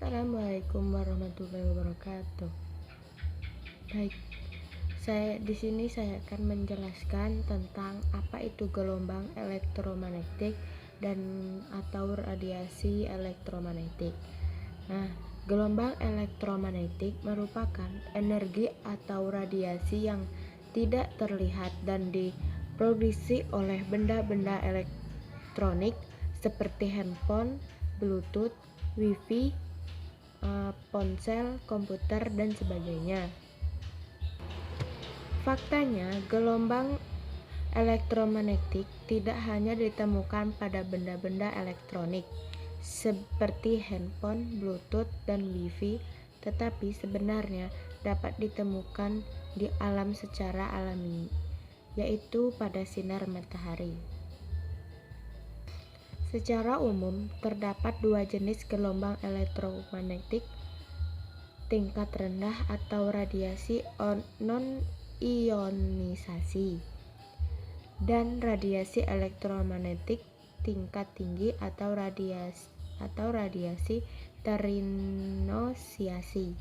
Assalamualaikum warahmatullahi wabarakatuh. Baik, saya akan menjelaskan tentang apa itu gelombang elektromagnetik dan atau radiasi elektromagnetik. Nah, gelombang elektromagnetik merupakan energi atau radiasi yang tidak terlihat dan diproduksi oleh benda-benda elektronik seperti handphone, Bluetooth, Wi-Fi, ponsel, komputer, dan sebagainya. Faktanya, gelombang elektromagnetik tidak hanya ditemukan pada benda-benda elektronik seperti handphone, Bluetooth, dan Wi-Fi, tetapi sebenarnya dapat ditemukan di alam secara alami, yaitu pada sinar matahari. Secara umum, terdapat dua jenis gelombang elektromagnetik, tingkat rendah atau radiasi non-ionisasi, dan radiasi elektromagnetik tingkat tinggi atau radiasi terinosiasi.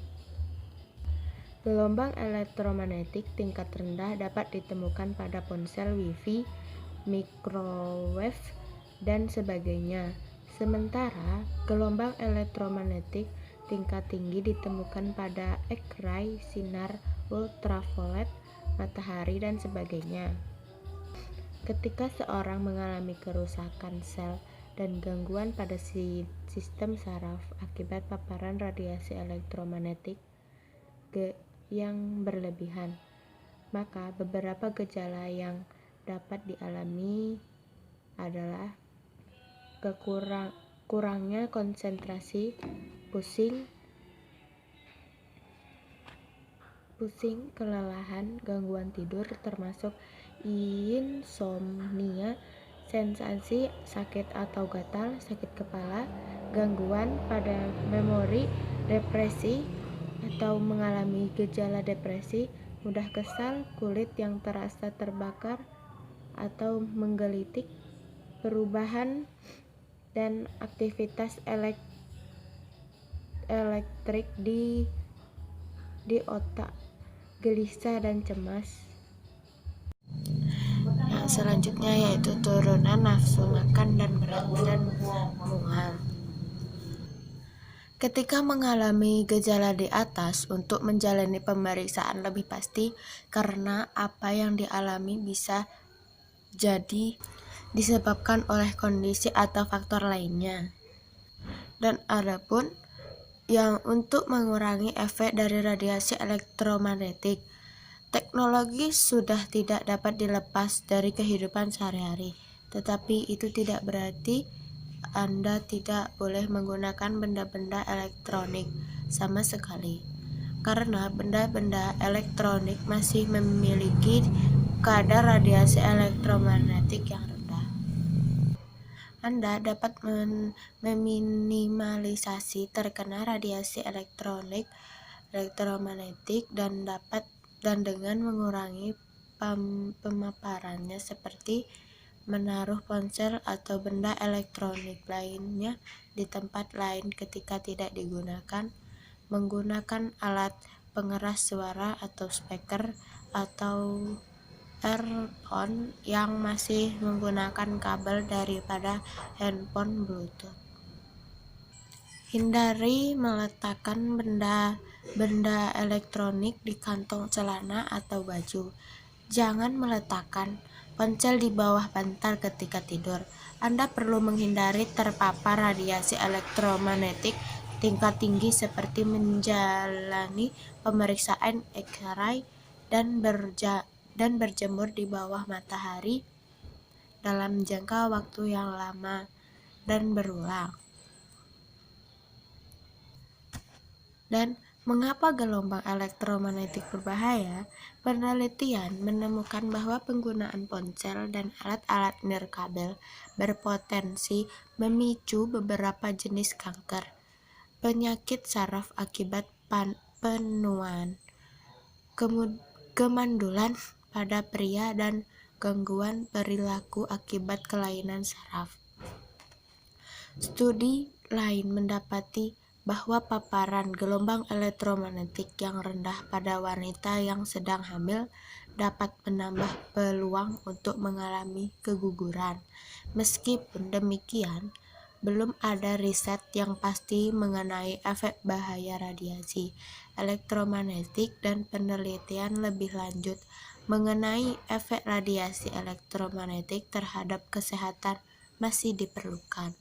Gelombang elektromagnetik tingkat rendah dapat ditemukan pada ponsel, Wi-Fi, microwave, dan sebagainya. Sementara gelombang elektromagnetik tingkat tinggi ditemukan pada X-ray, sinar ultraviolet, matahari, dan sebagainya. Ketika seorang mengalami kerusakan sel dan gangguan pada sistem saraf akibat paparan radiasi elektromagnetik yang berlebihan, maka beberapa gejala yang dapat dialami adalah kurangnya konsentrasi, pusing, kelelahan, gangguan tidur termasuk insomnia, sensasi sakit atau gatal, sakit kepala, gangguan pada memori, depresi atau mengalami gejala depresi, mudah kesal, kulit yang terasa terbakar atau menggelitik, perubahan dan aktivitas elektrik di otak, gelisah dan cemas. Yang selanjutnya yaitu turunan nafsu makan dan berat badan mual. Ketika mengalami gejala di atas, untuk menjalani pemeriksaan lebih pasti karena apa yang dialami bisa jadi disebabkan oleh kondisi atau faktor lainnya. Dan adapun yang untuk mengurangi efek dari radiasi elektromagnetik, teknologi sudah tidak dapat dilepas dari kehidupan sehari-hari, tetapi itu tidak berarti Anda tidak boleh menggunakan benda-benda elektronik sama sekali, karena benda-benda elektronik masih memiliki kadar radiasi elektromagnetik yang rendah. Anda dapat meminimalisasi terkena radiasi elektromagnetik dan dengan mengurangi pemaparannya seperti menaruh ponsel atau benda elektronik lainnya di tempat lain ketika tidak digunakan, menggunakan alat pengeras suara atau speaker atau earphone yang masih menggunakan kabel daripada handphone Bluetooth. Hindari meletakkan benda elektronik di kantong celana atau baju. Jangan meletakkan ponsel di bawah bantal ketika tidur. Anda perlu menghindari terpapar radiasi elektromagnetik tingkat tinggi seperti menjalani pemeriksaan X-ray dan berjemur di bawah matahari dalam jangka waktu yang lama dan berulang. Dan mengapa gelombang elektromagnetik berbahaya? Penelitian menemukan bahwa penggunaan ponsel dan alat-alat nirkabel berpotensi memicu beberapa jenis kanker, penyakit saraf akibat penuaan, kemandulan pada pria, dan gangguan perilaku akibat kelainan saraf. Studi lain mendapati bahwa paparan gelombang elektromagnetik yang rendah pada wanita yang sedang hamil dapat menambah peluang untuk mengalami keguguran. Meskipun demikian, belum ada riset yang pasti mengenai efek bahaya radiasi elektromagnetik dan penelitian lebih lanjut mengenai efek radiasi elektromagnetik terhadap kesehatan masih diperlukan.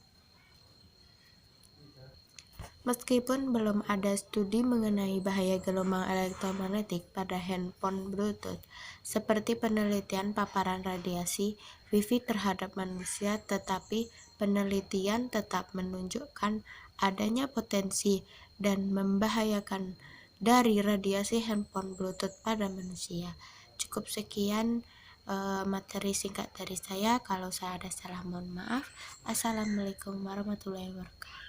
Meskipun belum ada studi mengenai bahaya gelombang elektromagnetik pada handphone Bluetooth, seperti penelitian paparan radiasi Wi-Fi terhadap manusia, tetapi penelitian tetap menunjukkan adanya potensi dan membahayakan dari radiasi handphone Bluetooth pada manusia. Cukup sekian materi singkat dari saya. Kalau saya ada salah, mohon maaf. Assalamualaikum warahmatullahi wabarakatuh.